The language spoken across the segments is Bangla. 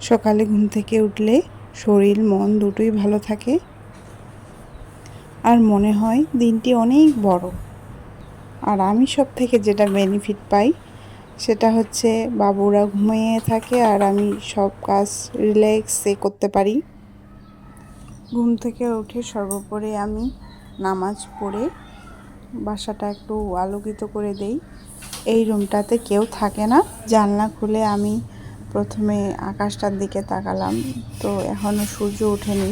সকালে ঘুম থেকে উঠলে শরীর মন দুটোই ভালো থাকে আর মনে হয় দিনটি অনেক বড়। আর আমি সব থেকে যেটা বেনিফিট পাই সেটা হচ্ছে বাবুরা ঘুমিয়ে থাকে আর আমি সব কাজ রিল্যাক্সে করতে পারি। ঘুম থেকে উঠে সর্বোপরি আমি নামাজ পড়ে বাসাটা একটু আলোকিত করে দেই। এই রুমটাতে কেউ থাকে না। জানলা খুলে আমি প্রথমে আকাশটার দিকে তাকালাম, তো এখনও সূর্য ওঠেনি।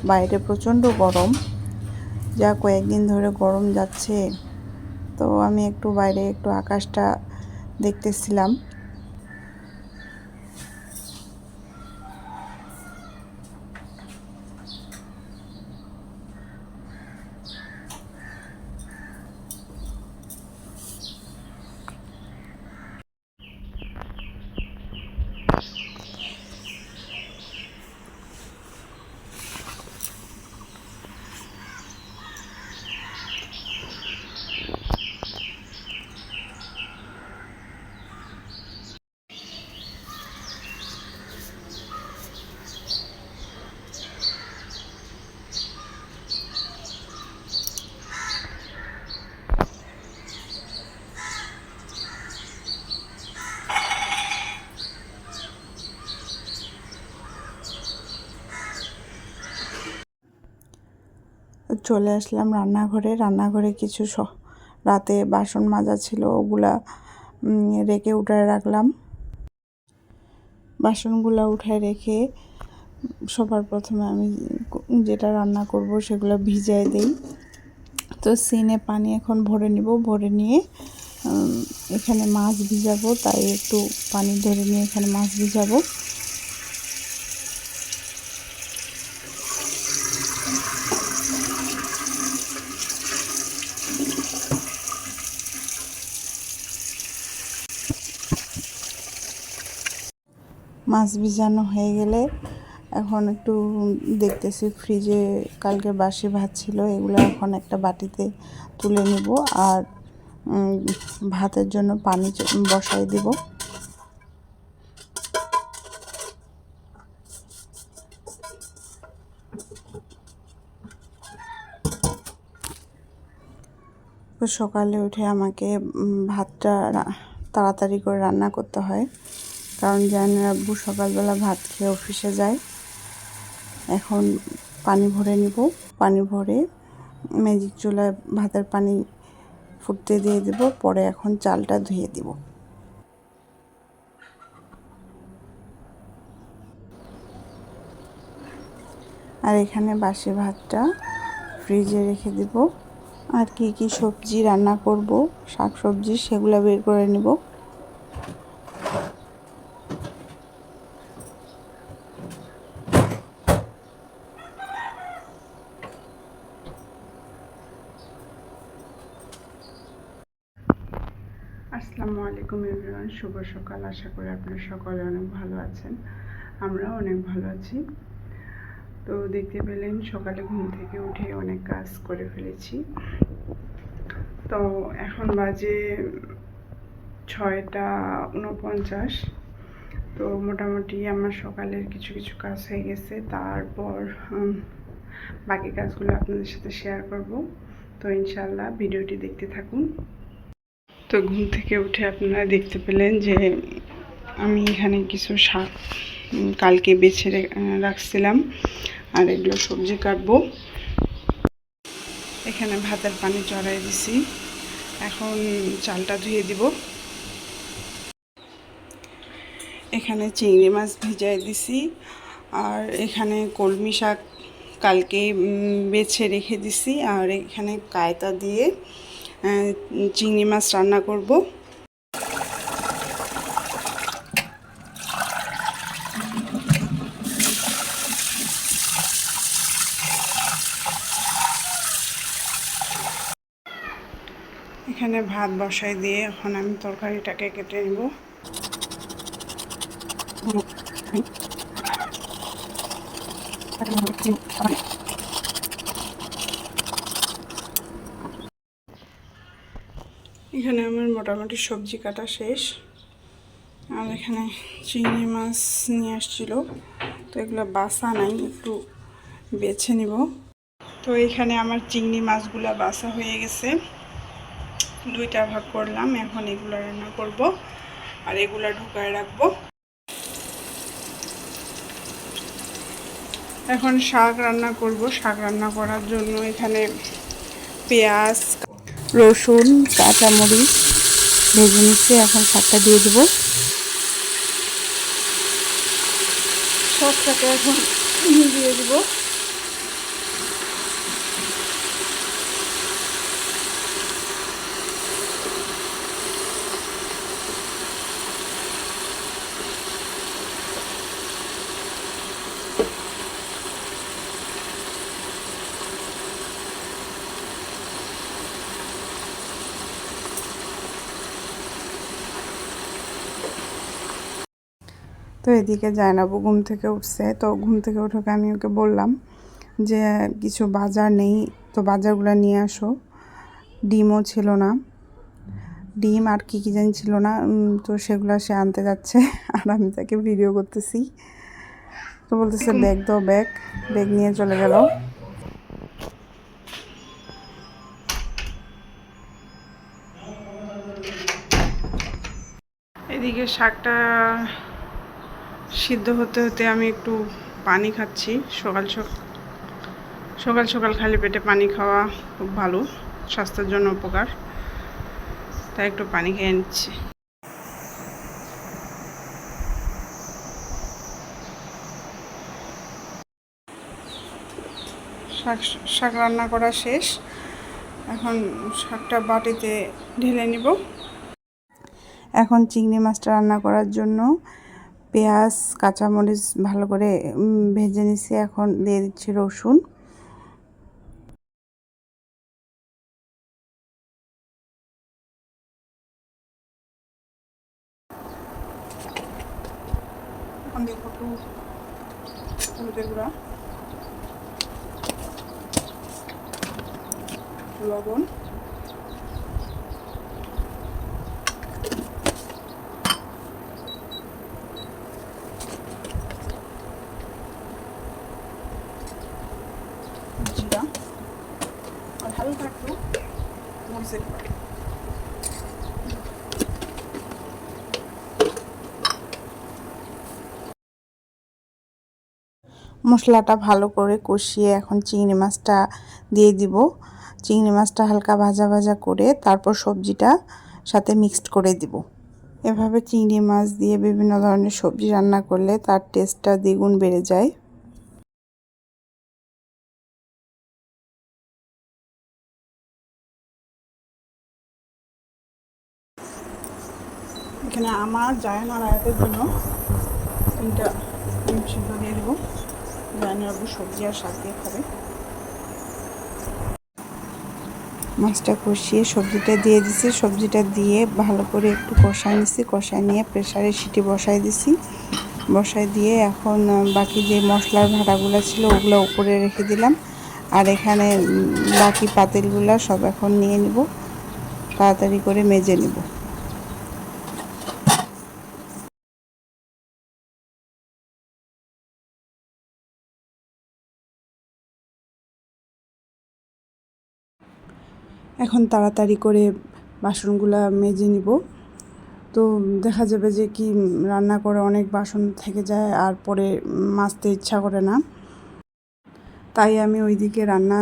বাইরে প্রচণ্ড গরম, যা কয়েকদিন ধরে গরম যাচ্ছে। তো আমি একটু বাইরে একটু আকাশটা দেখতেছিলাম। চলে আসলাম রান্নাঘরে কিছু রাতে বাসন মাজা ছিল, ওগুলা রেখে উঠায় রাখলাম। বাসনগুলো উঠায় রেখে সবার প্রথমে আমি যেটা রান্না করব সেগুলো ভিজায় দেই। তো সিনে পানি এখন ভরে নিব, ভরে নিয়ে এখানে মাছ ভিজাবো, তাই একটু পানি ধরে নিয়ে এখানে মাছ ভিজাবো। মাছ ভিজানো হয়ে গেলে এখন একটু দেখতেছি ফ্রিজে কালকে বাসি ভাত ছিল, এগুলো এখন একটা বাটিতে তুলে নিব আর ভাতের জন্য পানি বসাই দিব। সকালে উঠে আমাকে ভাতটা তাড়াতাড়ি করে রান্না করতে হয়, কারণ জানি আব্বু সকালবেলা ভাত খেয়ে অফিসে যায়। এখন পানি ভরে নিব, পানি ভরে ম্যাজিক চুলায় ভাতের পানি ফুটতে দিয়ে দেব, পরে এখন চালটা ধুয়ে দিব। আর এখানে বাসি ভাতটা ফ্রিজে রেখে দেব। আর কি কি সবজি রান্না করব, শাক সবজি, সেগুলো বের করে নেব। আসসালামু আলাইকুম এভরিওয়ান, শুভ সকাল। আশা করি আপনারা সকলে অনেক ভালো আছেন, আমরাও অনেক ভালো আছি। তো দেখতে পেলেন সকালে ঘুম থেকে উঠে অনেক কাজ করে ফেলেছি। তো এখন বাজে 6টা 49। তো মোটামুটি আমার সকালের কিছু কিছু কাজ হয়ে গেছে। তারপর বাকি কাজগুলো আপনাদের সাথে শেয়ার করব। তো ইনশাল্লাহ ভিডিওটি দেখতে থাকুন। তো ঘুম থেকে উঠে আপনারা দেখতে পেলেন যে আমি এখানে কিছু শাক কালকে বেছে রাখছিলাম, আর এগুলো সবজি কাটবো। এখানে ভাতের পানি চড়াই দিছি, এখন চালটা ধুয়ে দিব। এখানে চিংড়ি মাছ ভিজাই দিছি, আর এখানে কলমি শাক কালকে বেছে রেখে দিছি, আর এখানে কায়তা দিয়ে চিংড়ি মাছ রান্না করব। এখানে ভাত বসাই দিয়ে এখন আমি তরকারিটাকে কেটে নেব। এখানে আমার মোটামুটি সবজি কাটা শেষ। আর এখানে চিংড়ি মাছ নিয়ে আসছিল, তো এগুলো বাছা নাই, একটু বেছে নিব। তো এখানে আমার চিংড়ি মাছগুলো বাছা হয়ে গেছে, দুইটা ভাগ করলাম। এখন এগুলো রান্না করব আর এগুলো ঢুকায় রাখবো। এখন শাক রান্না করব। শাক রান্না করার জন্য এখানে পেঁয়াজ, রসুন, কাঁচামরিচ ভেজে নিচ্ছি। এখন শাকটা দিয়ে দেবো। শাকটাকে এখন দিয়ে দেবো। তো এদিকে জায়নাবু ঘুম থেকে উঠছে। তো ঘুম থেকে উঠোকে আমি ওকে বললাম যে কিছু বাজার নেই, তো বাজারগুলো নিয়ে আসো। ডিমও ছিল না, ডিম আর কী জানি ছিল না, তো সেগুলো সে আনতে যাচ্ছে আর আমি তাকে ভিডিও করতেছি। তো বলতেছে ব্যাগ দাও, ব্যাগ। ব্যাগ নিয়ে চলে গেল। এদিকে শাকটা সিদ্ধ হতে হতে আমি একটু পানি খাচ্ছি। সকাল সকাল খালি পেটে পানি খাওয়া খুব ভালো, স্বাস্থ্যের জন্য উপকার, তাই একটু পানি খেয়ে নিচ্ছি। শাক রান্না করা শেষ। এখন শাকটা বাটিতে ঢেলে নিব। এখন চিংড়ি মাছটা রান্না করার জন্য পেঁয়াজ, কাঁচামরিচ ভালো করে ভেজে নিছি। এখন দিয়ে দিচ্ছি রসুন। এখন দেখো একটু হলুদের গুঁড়া, লবণ, জিরা আর হালকা একটু মরিচের গুঁড়া। মশলাটা ভালো করে কষিয়ে এখন চিংড়ি মাছটা দিয়ে দিব। চিংড়ি মাছটা হালকা ভাজা ভাজা করে তারপর সবজিটা সাথে মিক্সড করে দিব। এভাবে চিংড়ি মাছ দিয়ে বিভিন্ন ধরনের সবজি রান্না করলে তার টেস্টটা দ্বিগুণ বেড়ে যায়। এখানে আমার জায়ান আর আয়াতের জন্য 3টা ডিম সিদ্ধ দিয়ে দেবো। জায়ানের আব্বু সবজি আর শাক দিয়ে খাবে। মাছটা কষিয়ে সবজিটা দিয়ে দিছি। সবজিটা দিয়ে ভালো করে একটু কষায় নিছি। কষায় নিয়ে প্রেসারে সিটি বসাই দিছি। বসাই দিয়ে এখন বাকি যে মশলার ভাঁটাগুলো ছিল ওগুলো উপরে রেখে দিলাম। আর এখানে বাকি পাতিলগুলো সব এখন নিয়ে নিব, তাড়াতাড়ি করে মেজে নিব। এখন তাড়াতাড়ি করে বাসনগুলো মেজে নিব। তো দেখা যাবে যে কি রান্না করে অনেক বাসন থেকে যায় আর পরে মাজতে ইচ্ছা করে না। তাই আমি ওইদিকে রান্না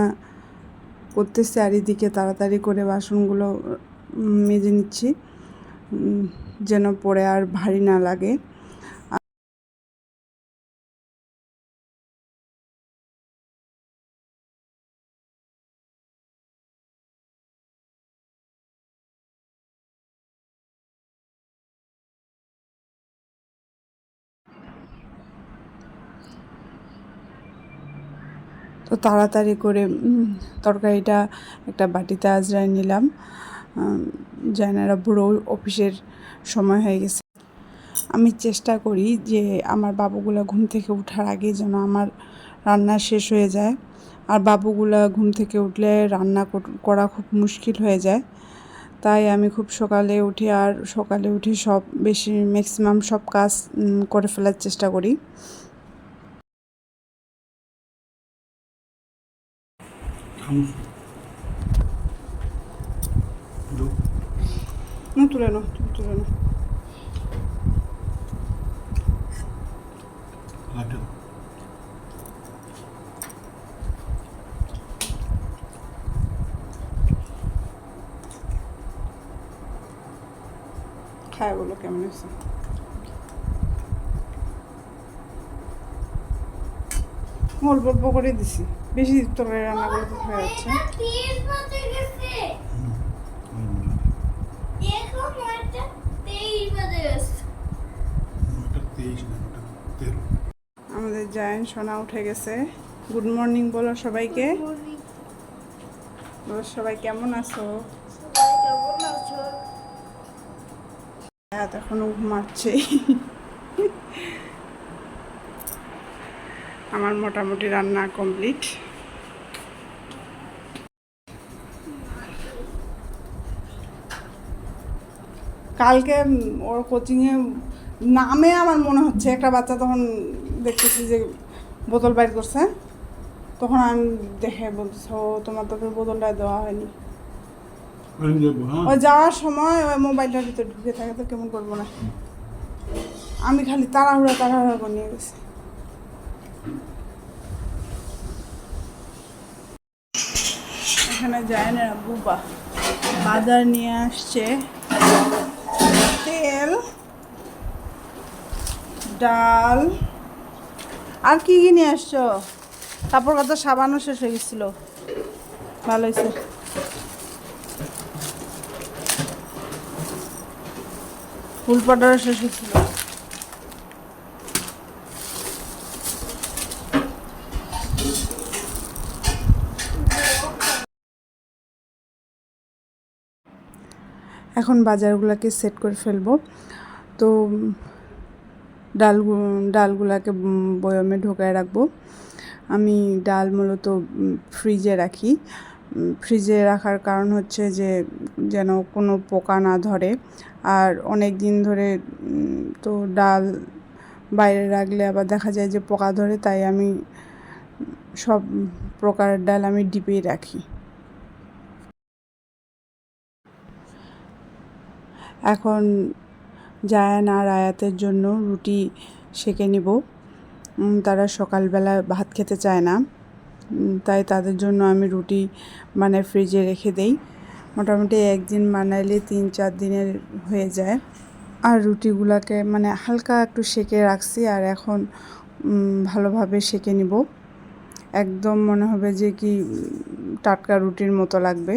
করতেছি আর এদিকে তাড়াতাড়ি করে বাসনগুলো মেজে নিচ্ছি, যেন পরে আর ভারী না লাগে। তো তাড়াতাড়ি করে তরকারিটা একটা বাটিতে আজরায় নিলাম। জায়নারা বুড়ো অফিসের সময় হয়ে গেছে। আমি চেষ্টা করি যে আমার বাবুগুলা ঘুম থেকে ওঠার আগে যেন আমার রান্না শেষ হয়ে যায়। আর বাবুগুলা ঘুম থেকে উঠলে রান্না করা খুব মুশকিল হয়ে যায়। তাই আমি খুব সকালে উঠি, আর সকালে উঠে সব বেশি ম্যাক্সিমাম সব কাজ করে ফেলার চেষ্টা করি। তুলে নাও, তুলে নাও। খায় বলো কেমন হয়েছে। অল্প অল্প করে দিছি, বেশি তরকারি রান্না করলে তো হয়ে যাচ্ছে। আমাদের জায়ান সোনা উঠে গেছে। গুড মর্নিং বলো সবাইকে। বলো সবাই কেমন আছো। এখনো ঘুমাচ্ছে। আমার মোটামুটি রান্না কমপ্লিট। কালকে ওর কোচিংয়ে নামে আমার মনে হচ্ছে একটা বাচ্চা, তখন দেখতেছি যে বোতল বাইর করছে, তখন আমি দেখে বলছি ও তোমার তো বোতলটা দেওয়া হয়নি। ওই যাওয়ার সময় ওই মোবাইলটার ভিতরে ঢুকে থাকে তো কেমন করবো না, আমি খালি তাড়াহুড়া করে নিয়ে গেছি। এখানে যায় না বুবা বাজার নিয়ে আসছে, তেল, ডাল, আর কি কি নিয়ে আসছো? কাপড় কাচা সাবানও শেষ হয়ে গেছিল। ভালো হয়েছে। ফুল পাউডারও শেষ হয়েছিল। এখন বাজারগুলোকে সেট করে ফেলবো। তো ডালগুলাকে বয়মে ঢোকায় রাখবো। আমি ডাল মূলত ফ্রিজে রাখি। ফ্রিজে রাখার কারণ হচ্ছে যে যেন কোনো পোকা না ধরে, আর অনেক দিন ধরে তো ডাল বাইরে রাখলে আবার দেখা যায় যে পোকা ধরে, তাই আমি সব প্রকারের ডাল আমি ডিপেই রাখি। এখন জায়ান আর আয়াতের জন্য রুটি সেঁকে নিব। তারা সকালবেলা ভাত খেতে চায় না, তাই তাদের জন্য আমি রুটি মানে ফ্রিজে রেখে দেই। মোটামুটি একদিন বানাইলে 3-4 দিনের হয়ে যায়। আর রুটিগুলোকে মানে হালকা একটু সেঁকে রাখছি, আর এখন ভালোভাবে সেঁকে নিব। একদম মনে হবে যে কি টাটকা রুটির মতো লাগবে।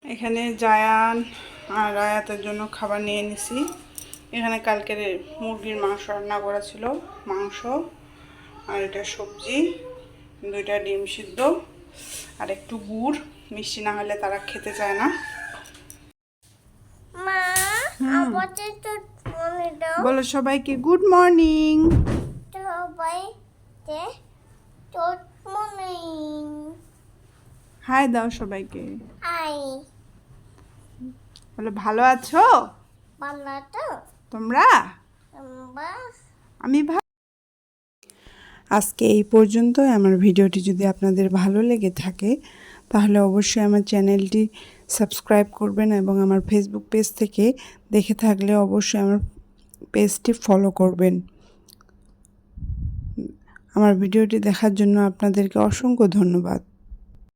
এখানে জায়ান আর আয়াতের জন্য খাবার নিয়ে নিছি। এখানে কালকের মুরগির মাংস রান্না করা ছিল, মাংস, আর এটা সবজি, 2টা ডিম সিদ্ধ, আর একটু গুড়। মিষ্টি না হলে তারা খেতে চায় না। বলো সবাইকে গুড মর্নিং। হাই দাও সবাইকে। হাই। বলো ভালো আছো? ভালো আছো তোমরা? আমি আজকে এই পর্যন্তই। আমার ভিডিওটি যদি আপনাদের ভালো লেগে থাকে তাহলে অবশ্যই আমার চ্যানেলটি সাবস্ক্রাইব করবেন, এবং আমার ফেসবুক পেজ থেকে দেখে থাকলে অবশ্যই আমার পেজটি ফলো করবেন। আমার ভিডিওটি দেখার জন্য আপনাদেরকে অসংখ্য ধন্যবাদ।